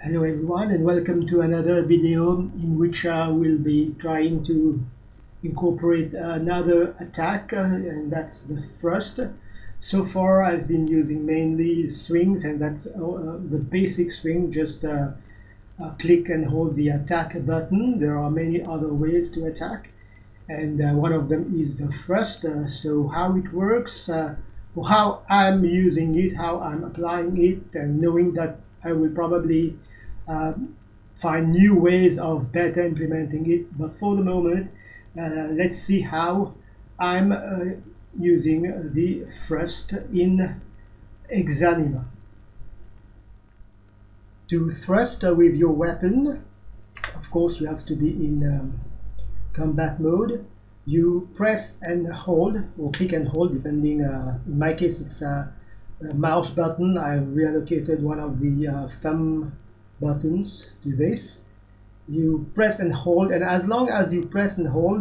Hello everyone and welcome to another video in which we'll be trying to incorporate another attack and that's the thrust. So far I've been using mainly swings, and that's the basic swing, just click and hold the attack button. There are many other ways to attack, and one of them is the thrust. So how it works, for how I'm using it, how I'm applying it, and knowing that I will probably find new ways of better implementing it. But for the moment, let's see how I'm using the thrust in Exanima. To thrust with your weapon, of course you have to be in combat mode. You press and hold, or click and hold, depending. In my case it's a mouse button. I've reallocated one of the thumb buttons to this. You press and hold, and as long as you press and hold,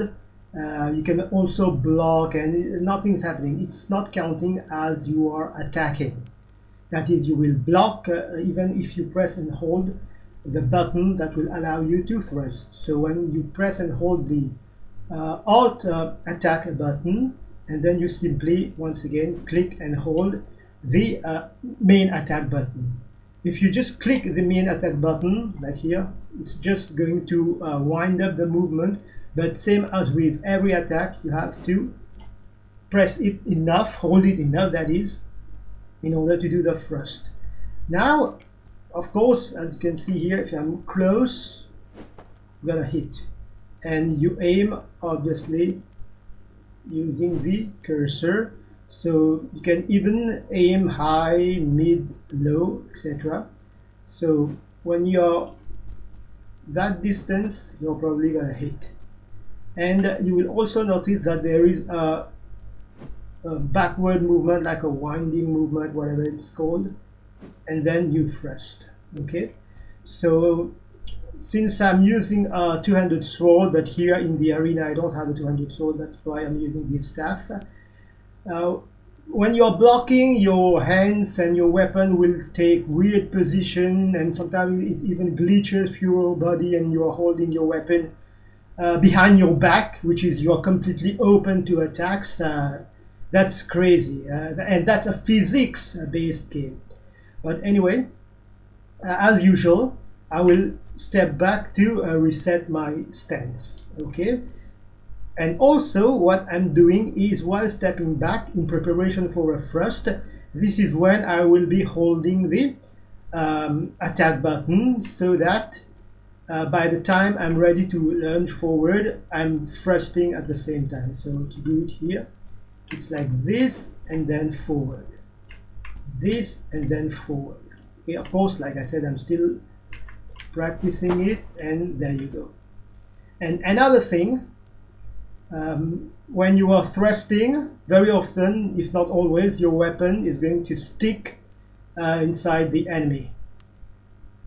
you can also block, and nothing's happening. It's not counting as you are attacking. That is, you will block even if you press and hold the button that will allow you to thrust. So when you press and hold the Alt attack button, and then you simply once again click and hold the main attack button. If you just click the main attack button, like here, it's just going to wind up the movement. But same as with every attack, you have to press it enough, hold it enough, that is, in order to do the thrust. Now, of course, as you can see here, if I'm close, I'm gonna hit. And you aim, obviously, using the cursor. So you can even aim high, mid, low, etc. So when you're that distance, you're probably gonna hit. And you will also notice that there is a backward movement, like a winding movement, whatever it's called, and then you thrust. Okay, so since I'm using a two-handed sword, but here in the arena I don't have a two-handed sword, that's why I'm using this staff. When you're blocking, your hands and your weapon will take weird position, and sometimes it even glitches through your body and you're holding your weapon behind your back, which is you're completely open to attacks. That's crazy, and that's a physics-based game. But anyway, as usual, I will step back to reset my stance. Okay. And also what I'm doing is, while stepping back in preparation for a thrust, this is when I will be holding the attack button, so that by the time I'm ready to lunge forward, I'm thrusting at the same time. So to do it here, it's like this and then forward, this and then forward. Okay, of course, like I said, I'm still practicing it, and there you go. And another thing, when you are thrusting, very often, if not always, your weapon is going to stick inside the enemy.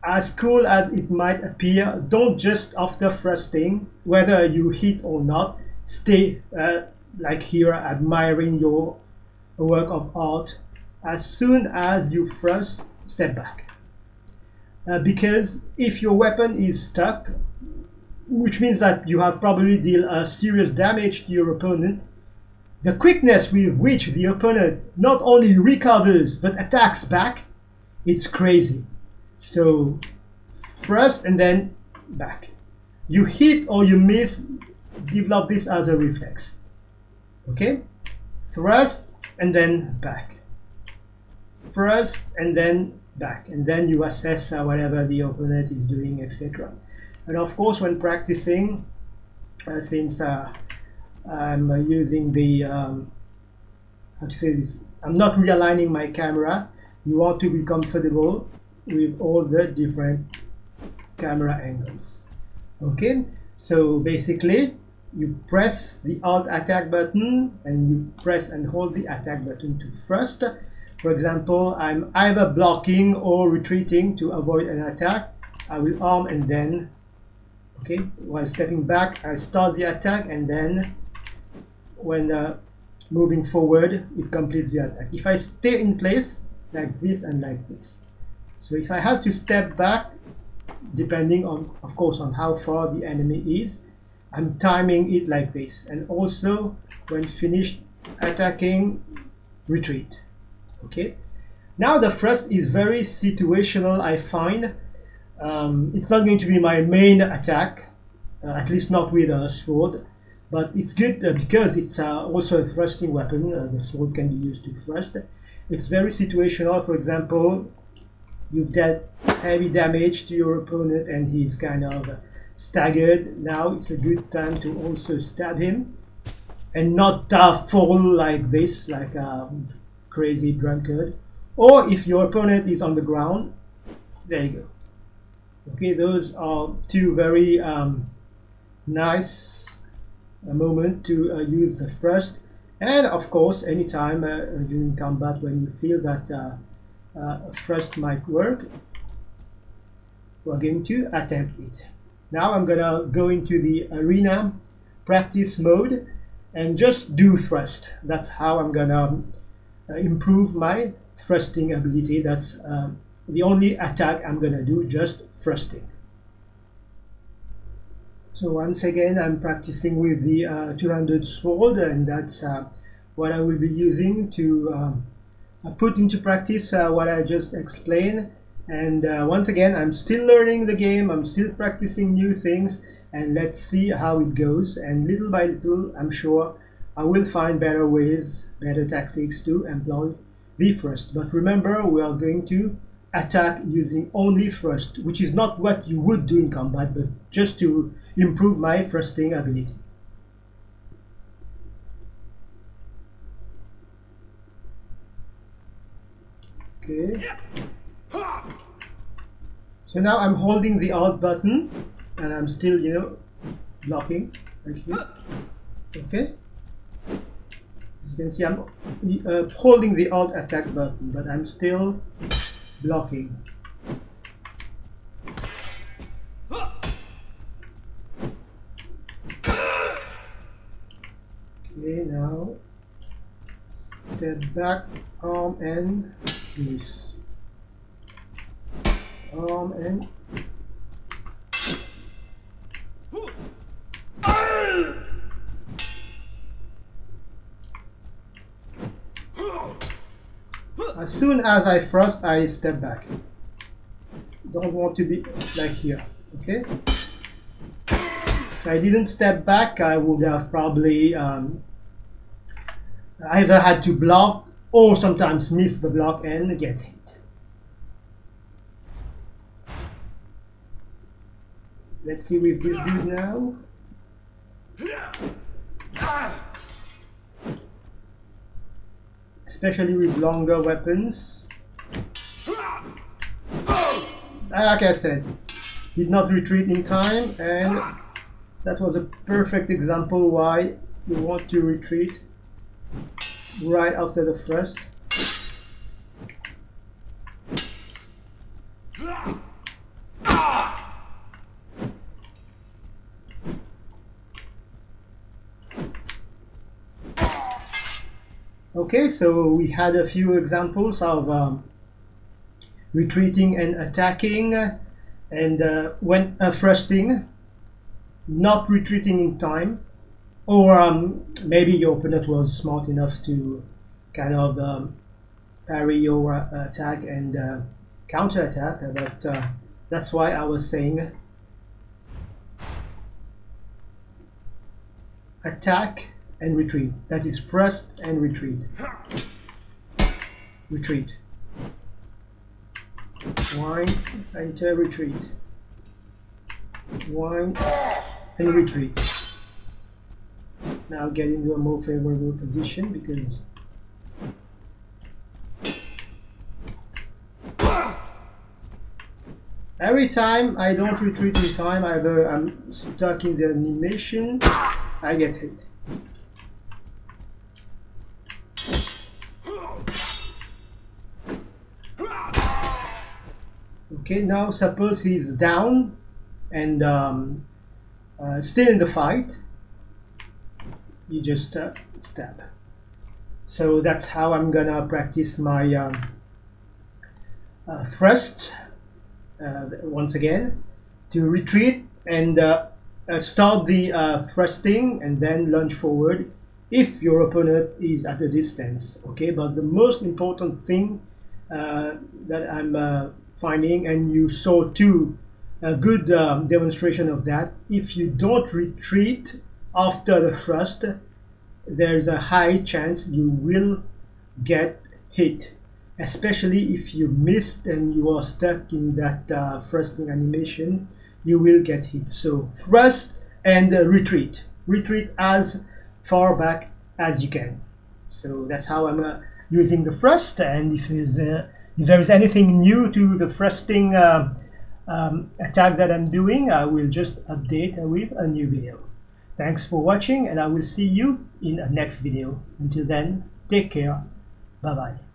As cool as it might appear, don't just after thrusting, whether you hit or not, stay like here admiring your work of art. As soon as you thrust, step back. Because if your weapon is stuck, which means that you have probably dealt serious damage to your opponent, the quickness with which the opponent not only recovers but attacks back, it's crazy. So thrust and then back. You hit or you miss, develop this as a reflex. Okay? Thrust and then back. Thrust and then back. And then you assess whatever the opponent is doing, etc. And of course, when practicing, since I'm using the, how to say this, I'm not realigning my camera, you want to be comfortable with all the different camera angles. Okay, so basically, you press the Alt attack button and you press and hold the attack button to thrust. For example, I'm either blocking or retreating to avoid an attack. I will arm and then, okay, while stepping back, I start the attack, and then when moving forward, it completes the attack. If I stay in place, like this and like this. So if I have to step back, depending on, of course, on how far the enemy is. I'm timing it like this, and also when finished attacking, retreat. Okay, now the thrust is very situational, I find. It's not going to be my main attack, at least not with a sword, but it's good because it's also a thrusting weapon. The sword can be used to thrust. It's very situational. For example, you've dealt heavy damage to your opponent and he's kind of staggered. Now it's a good time to also stab him and not fall like this, like a crazy drunkard. Or if your opponent is on the ground, there you go. Okay, those are two very nice moment to use the thrust. And of course, anytime during combat when you feel that thrust might work, we're going to attempt it. Now I'm gonna go into the arena practice mode and just do thrust. That's how I'm gonna improve my thrusting ability. That's the only attack I'm gonna do, just thrusting. So once again, I'm practicing with the two-handed sword, and that's what I will be using to put into practice what I just explained. And once again, I'm still learning the game, I'm still practicing new things, and let's see how it goes. And little by little, I'm sure I will find better ways, better tactics to employ the thrust. But remember, we are going to attack using only thrust, which is not what you would do in combat, but just to improve my thrusting ability. Okay. So now I'm holding the Alt button and I'm still, blocking actually. Okay. As you can see, I'm holding the Alt attack button, but I'm still blocking. Okay, now step back, arm and release. Arm and as soon as I thrust, I step back. Don't want to be like here, okay? If I didn't step back, I would have probably either had to block or sometimes miss the block and get hit. Let's see with this dude now. Especially with longer weapons. Like I said, did not retreat in time, and that was a perfect example why you want to retreat right after the thrust. Okay, so we had a few examples of retreating and attacking, and when thrusting, not retreating in time, or maybe your opponent was smart enough to kind of parry your attack and counter attack, but that's why I was saying attack and retreat. That is thrust and retreat. Retreat. Wind, enter, retreat. Wind and retreat. Now get into a more favorable position because every time I don't retreat in time, either I'm stuck in the animation, I get hit. Okay, now suppose he's down and still in the fight, you just stab. So that's how I'm gonna practice my thrust once again. to retreat and start the thrusting and then lunge forward if your opponent is at a distance. Okay, but the most important thing that I'm finding, and you saw too a good demonstration of that, if you don't retreat after the thrust, there's a high chance you will get hit, especially if you missed and you are stuck in that thrusting animation. You will get hit. So thrust and retreat as far back as you can. So that's how I'm using the thrust. And if there is anything new to the thrusting attack that I'm doing, I will just update with a new video. Thanks for watching, and I will see you in a next video. Until then, take care. Bye bye.